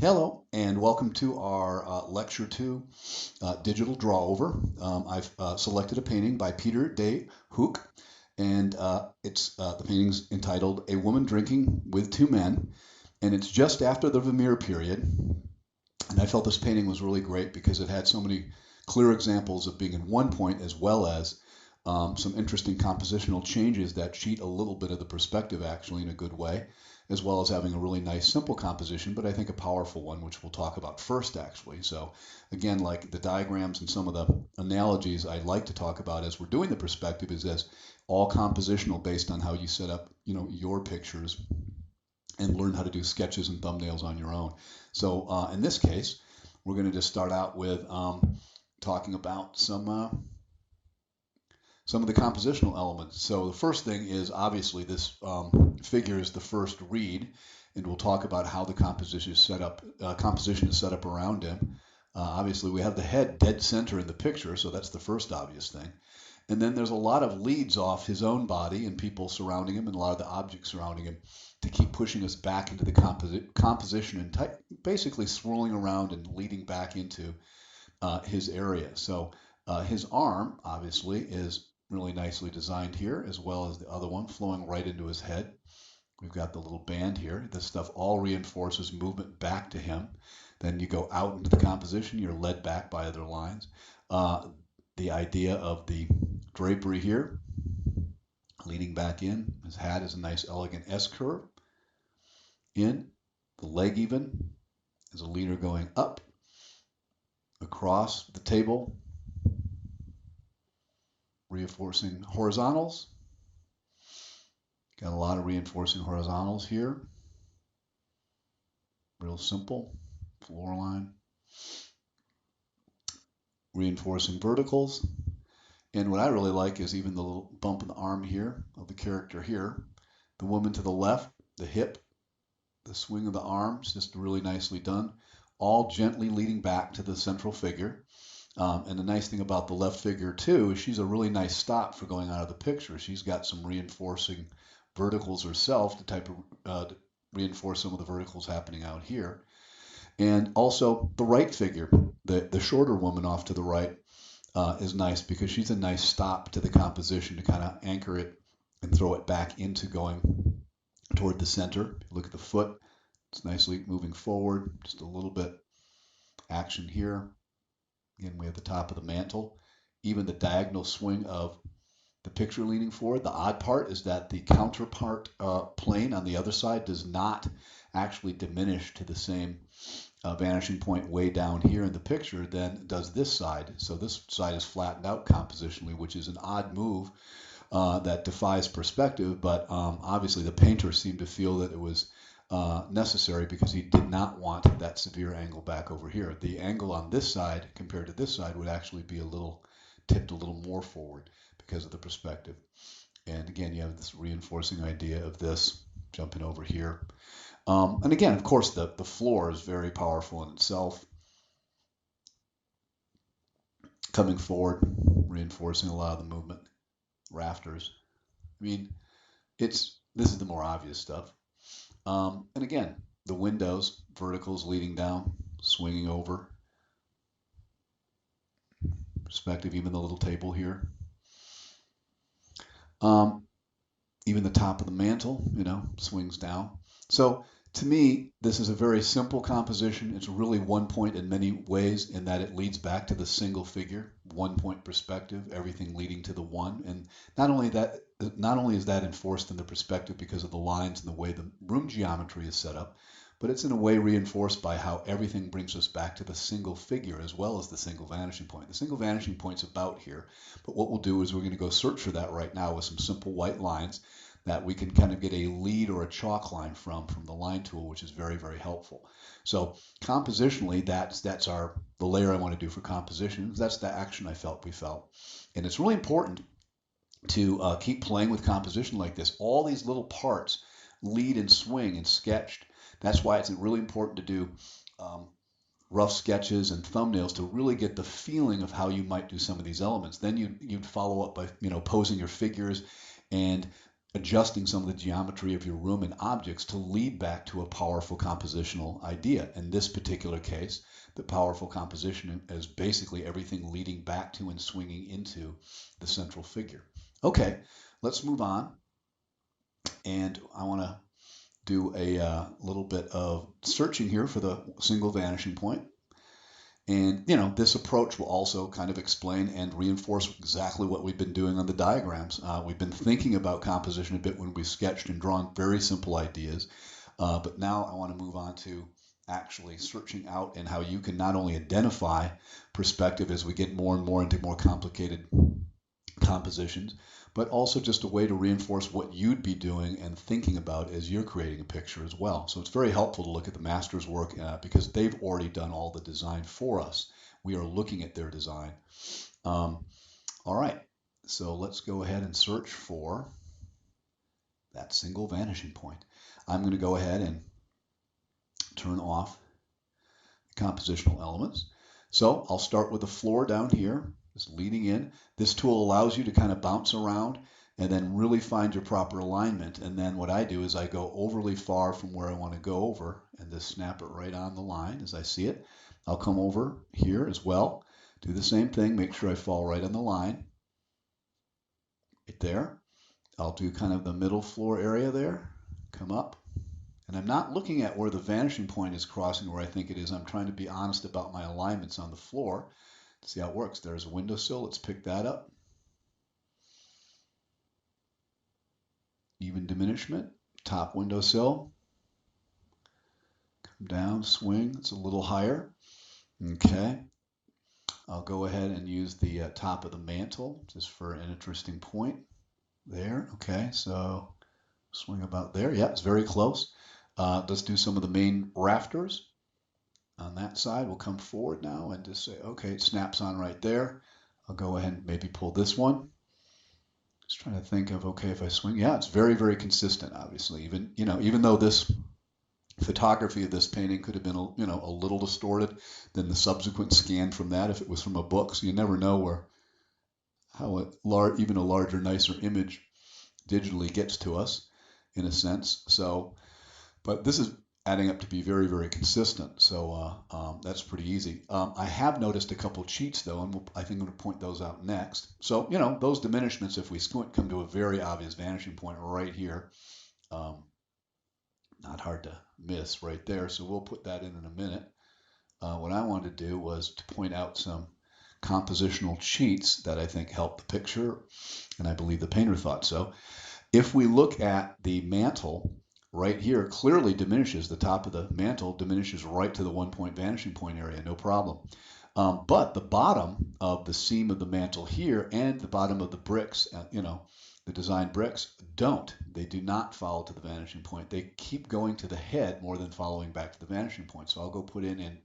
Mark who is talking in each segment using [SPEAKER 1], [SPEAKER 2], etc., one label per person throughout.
[SPEAKER 1] Hello, and welcome to our Lecture 2 Digital Draw Over. I've selected a painting by Peter de Hoek, and the painting's entitled A Woman Drinking with Two Men, and it's just after the Vermeer period. And I felt this painting was really great because it had so many clear examples of being in one point as well as some interesting compositional changes that cheat a little bit of the perspective actually in a good way, as well as having a really nice simple composition, but I think a powerful one, which we'll talk about first actually. So again, like the diagrams and some of the analogies I like to talk about as we're doing the perspective is as all compositional based on how you set up, your pictures and learn how to do sketches and thumbnails on your own. So in this case, we're going to just start out with talking about some of the compositional elements. So the first thing is obviously this figure is the first reed, and we'll talk about how the composition is set up. Composition is set up around him. Obviously, we have the head dead center in the picture, so that's the first obvious thing. And then there's a lot of leads off his own body and people surrounding him, and a lot of the objects surrounding him to keep pushing us back into the composition and basically swirling around and leading back into his area. So his arm, obviously, is really nicely designed here, as well as the other one flowing right into his head. We've got the little band here. This stuff all reinforces movement back to him. Then you go out into the composition, you're led back by other lines. The idea of the drapery here, leaning back in. His hat is a nice, elegant S curve. In, the leg even is a leader going up, across the table, reinforcing horizontals. Got a lot of reinforcing horizontals here. Real simple. Floor line. Reinforcing verticals. And what I really like is even the little bump in the arm here of the character here. The woman to the left, the hip, the swing of the arms, just really nicely done. All gently leading back to the central figure. And the nice thing about the left figure too is she's a really nice stop for going out of the picture. She's got some reinforcing verticals herself to reinforce some of the verticals happening out here. And also the right figure, the shorter woman off to the right, is nice because she's a nice stop to the composition to kind of anchor it and throw it back into going toward the center. Look at the foot. It's nicely moving forward, just a little bit action here. Again, we have the top of the mantle. Even the diagonal swing of the picture leaning forward. The odd part is that the counterpart plane on the other side does not actually diminish to the same vanishing point way down here in the picture than does this side. So this side is flattened out compositionally, which is an odd move that defies perspective, but obviously the painter seemed to feel that it was necessary because he did not want that severe angle back over here. The angle on this side compared to this side would actually be a little tipped a little more forward because of the perspective. And again, you have this reinforcing idea of this jumping over here. And again, of course, the floor is very powerful in itself. Coming forward, reinforcing a lot of the movement. Rafters. I mean, this is the more obvious stuff. And again, the windows, verticals leading down, swinging over, perspective, even the little table here. Even the top of the mantle, swings down. So to me, this is a very simple composition. It's really one point in many ways in that it leads back to the single figure, one point perspective, everything leading to the one. And not only is that enforced in the perspective because of the lines and the way the room geometry is set up, but it's in a way reinforced by how everything brings us back to the single figure as well as the single vanishing point. The single vanishing point's about here, but what we'll do is we're going to go search for that right now with some simple white lines that we can kind of get a lead or a chalk line from the line tool, which is very, very helpful. So compositionally, that's the layer I want to do for composition. That's the action we felt. And it's really important to keep playing with composition like this. All these little parts lead and swing and sketched. That's why it's really important to do rough sketches and thumbnails to really get the feeling of how you might do some of these elements. Then you'd follow up by posing your figures and adjusting some of the geometry of your room and objects to lead back to a powerful compositional idea. In this particular case, the powerful composition is basically everything leading back to and swinging into the central figure. Okay, let's move on. And I want to do a little bit of searching here for the single vanishing point. And, you know, this approach will also kind of explain and reinforce exactly what we've been doing on the diagrams. We've been thinking about composition a bit when we've sketched and drawn very simple ideas. But now I want to move on to actually searching out and how you can not only identify perspective as we get more and more into more complicated compositions, but also just a way to reinforce what you'd be doing and thinking about as you're creating a picture as well. So it's very helpful to look at the master's work because they've already done all the design for us. We are looking at their design. All right, so let's go ahead and search for that single vanishing point. I'm going to go ahead and turn off the compositional elements. So I'll start with the floor down here, just leading in. This tool allows you to kind of bounce around and then really find your proper alignment. And then what I do is I go overly far from where I want to go over and just snap it right on the line as I see it. I'll come over here as well, do the same thing, make sure I fall right on the line, right there. I'll do kind of the middle floor area there, come up. And I'm not looking at where the vanishing point is crossing where I think it is. I'm trying to be honest about my alignments on the floor. See how it works. There's a windowsill. Let's pick that up. Even diminishment. Top windowsill. Come down, swing. It's a little higher. Okay. I'll go ahead and use the top of the mantle just for an interesting point. There. Okay. So swing about there. Yeah, it's very close. Let's do some of the main rafters. On that side, we'll come forward now and just say, okay, it snaps on right there. I'll go ahead and maybe pull this one. Just trying to think of, okay, if I swing, yeah, it's very, very consistent, obviously. Even though this photography of this painting could have been, a little distorted, then the subsequent scan from that, if it was from a book, so you never know how even a larger, nicer image digitally gets to us, in a sense. So, but this is adding up to be very, very consistent. So that's pretty easy. I have noticed a couple cheats though, and I think I'm going to point those out next. So, those diminishments, if we squint, come to a very obvious vanishing point right here. Not hard to miss right there. So we'll put that in a minute. What I wanted to do was to point out some compositional cheats that I think help the picture, and I believe the painter thought so. If we look at the mantle, right here clearly diminishes, the top of the mantle diminishes right to the 1 point vanishing point area, no problem. But the bottom of the seam of the mantle here and the bottom of the bricks, the design bricks, they do not follow to the vanishing point. They keep going to the head more than following back to the vanishing point. So I'll go put in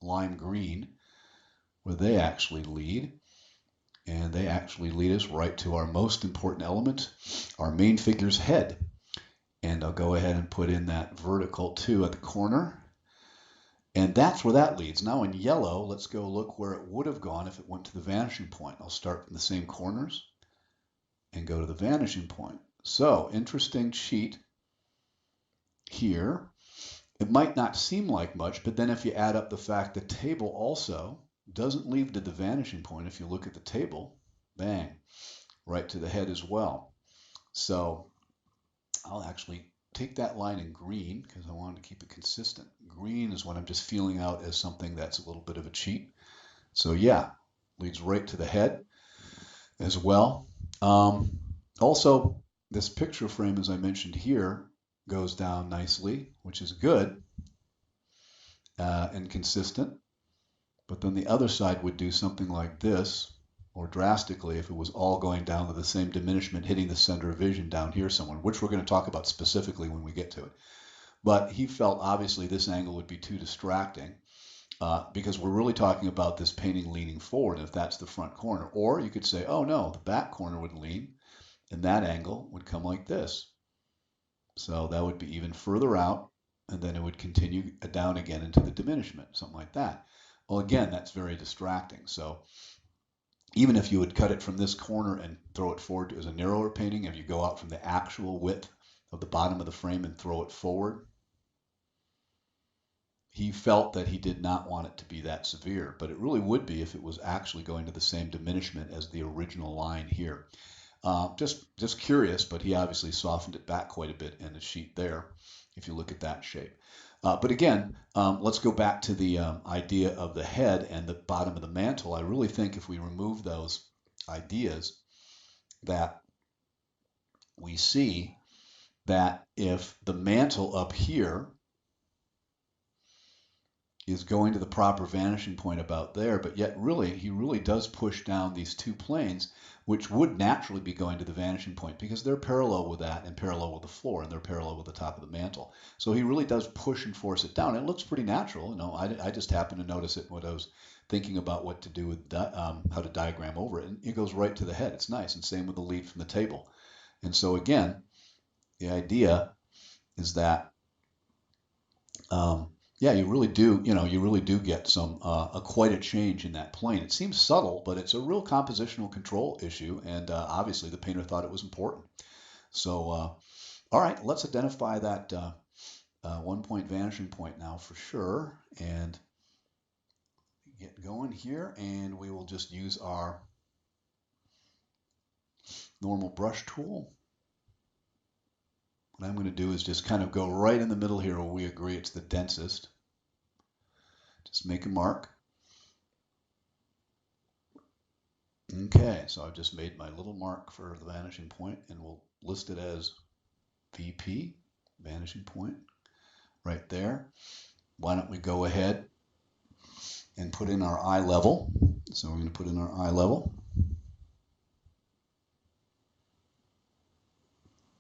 [SPEAKER 1] lime green where they actually lead. And they actually lead us right to our most important element, our main figure's head. And I'll go ahead and put in that vertical too at the corner. And that's where that leads. Now in yellow, let's go look where it would have gone if it went to the vanishing point. I'll start from the same corners and go to the vanishing point. So interesting cheat here. It might not seem like much, but then if you add up the fact the table also doesn't lead to the vanishing point, if you look at the table, bang, right to the head as well. So I'll actually take that line in green because I wanted to keep it consistent. Green is what I'm just feeling out as something that's a little bit of a cheat. So yeah, leads right to the head as well. Also, this picture frame, as I mentioned here, goes down nicely, which is good and consistent. But then the other side would do something like this, or drastically if it was all going down to the same diminishment, hitting the center of vision down here somewhere, which we're going to talk about specifically when we get to it. But he felt obviously this angle would be too distracting because we're really talking about this painting leaning forward if that's the front corner. Or you could say, oh no, the back corner would lean and that angle would come like this. So that would be even further out and then it would continue down again into the diminishment, something like that. Well, again, that's very distracting. So even if you would cut it from this corner and throw it forward as a narrower painting, if you go out from the actual width of the bottom of the frame and throw it forward, he felt that he did not want it to be that severe, but it really would be if it was actually going to the same diminishment as the original line here. Just curious, but he obviously softened it back quite a bit in the sheet there, if you look at that shape. But again, let's go back to the idea of the head and the bottom of the mantle. I really think if we remove those ideas, that we see that if the mantle up here is going to the proper vanishing point about there, but yet really, he really does push down these two planes, which would naturally be going to the vanishing point because they're parallel with that and parallel with the floor, and they're parallel with the top of the mantle. So he really does push and force it down. It looks pretty natural. You know, I just happened to notice it when I was thinking about what to do with how to diagram over it, and it goes right to the head. It's nice, and same with the lead from the table. And so again, the idea is that yeah, you really do get some quite a change in that plane. It seems subtle, but it's a real compositional control issue, and obviously the painter thought it was important. So, all right, let's identify that 1-point vanishing point now for sure, and get going here, and we will just use our normal brush tool. What I'm going to do is just kind of go right in the middle here where we agree it's the densest. Just make a mark. Okay, so I've just made my little mark for the vanishing point, and we'll list it as VP, vanishing point, right there. Why don't we go ahead and put in our eye level. So we're going to put in our eye level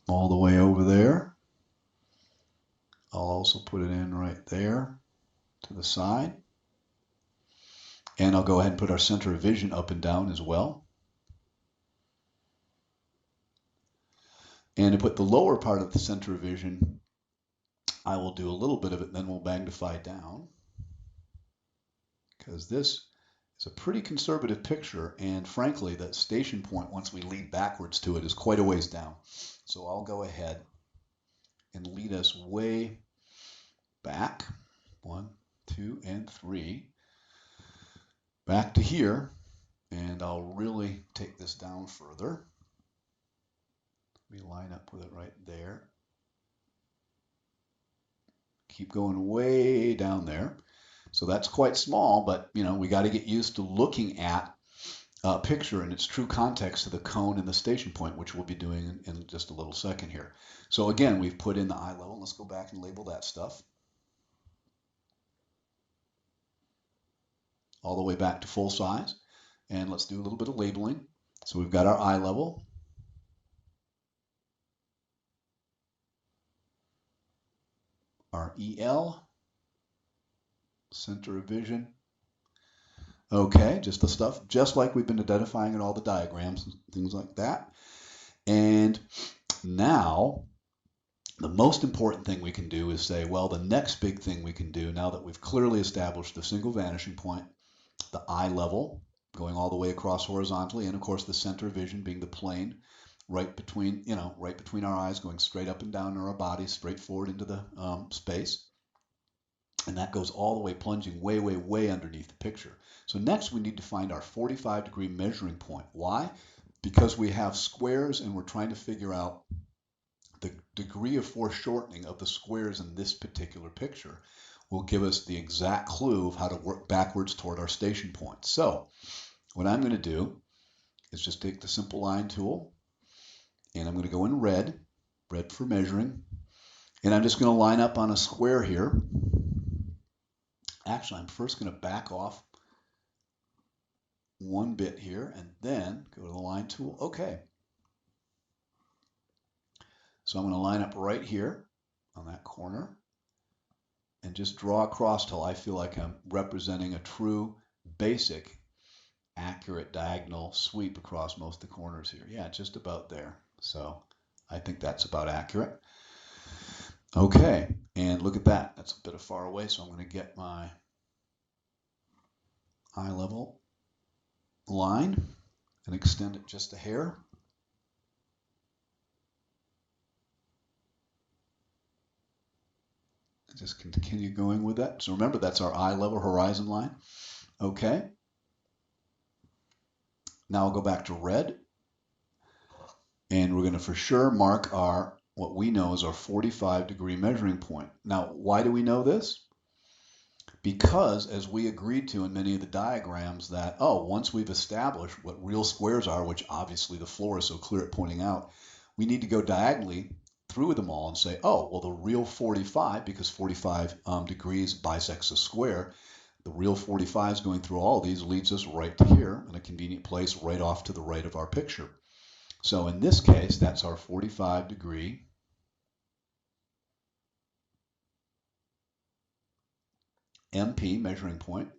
[SPEAKER 1] all the way over there. I'll also put it in right there to the side. And I'll go ahead and put our center of vision up and down as well. And to put the lower part of the center of vision, I will do a little bit of it, and then we'll magnify down. Because this is a pretty conservative picture, and frankly, that station point, once we lead backwards to it, is quite a ways down. So I'll go ahead and lead us way back, 1, 2, and 3, back to here, and I'll really take this down further. We line up with it right there. Keep going way down there. So that's quite small, but you know, we got to get used to looking at a picture in its true context to the cone and the station point, which we'll be doing in just a little second here. So again, we've put in the eye level. Let's go back and label that stuff. All the way back to full size. And let's do a little bit of labeling. So we've got our eye level. Our EL, center of vision. Okay, just the stuff, just like we've been identifying in all the diagrams and things like that. And now, the most important thing we can do is say, well, the next big thing we can do, now that we've clearly established the single vanishing point, the eye level, going all the way across horizontally, and of course the center of vision being the plane right between, right between our eyes, going straight up and down our body, straight forward into the space. And that goes all the way, plunging way, way, way underneath the picture. So next we need to find our 45-degree measuring point. Why? Because we have squares and we're trying to figure out the degree of foreshortening of the squares in this particular picture will give us the exact clue of how to work backwards toward our station point. So what I'm going to do is just take the simple line tool, and I'm going to go in red for measuring, and I'm just going to line up on a square here. Actually, I'm first going to back off one bit here and then go to the line tool. Okay. So I'm going to line up right here on that corner and just draw across till I feel like I'm representing a true, basic, accurate diagonal sweep across most of the corners here. Yeah, just about there. So I think that's about accurate. Okay, and look at that. That's a bit of far away, so I'm going to get my eye level line, and extend it just a hair. Just continue going with that. So remember, that's our eye level horizon line. Okay. Now I'll go back to red. And we're going to for sure mark our, what we know is our 45-degree measuring point. Now, why do we know this? Because as we agreed to in many of the diagrams that, once we've established what real squares are, which obviously the floor is so clear at pointing out, we need to go diagonally through them all and say, well, the real 45, because 45 degrees bisects a square, the real 45 is going through all of these leads us right to here in a convenient place right off to the right of our picture. So in this case, that's our 45-degree MP measuring point.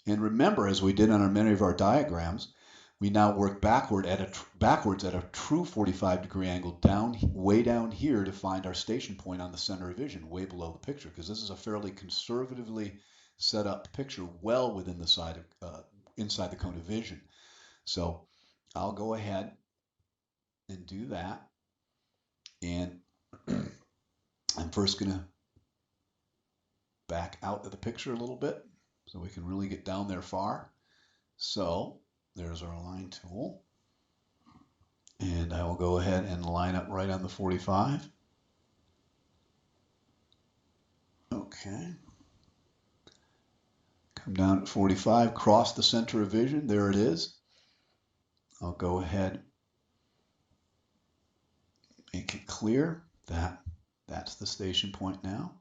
[SPEAKER 1] And remember, as we did on many of our diagrams, we now work backwards at a true 45-degree angle way down here to find our station point on the center of vision, way below the picture, because this is a fairly conservatively set up picture, well within the side of inside the cone of vision. So I'll go ahead and do that, and I'm first going to back out of the picture a little bit so we can really get down there far. So there's our line tool. And I will go ahead and line up right on the 45. Okay. Come down at 45, cross the center of vision. There it is. I'll go ahead, make it clear that that's the station point now.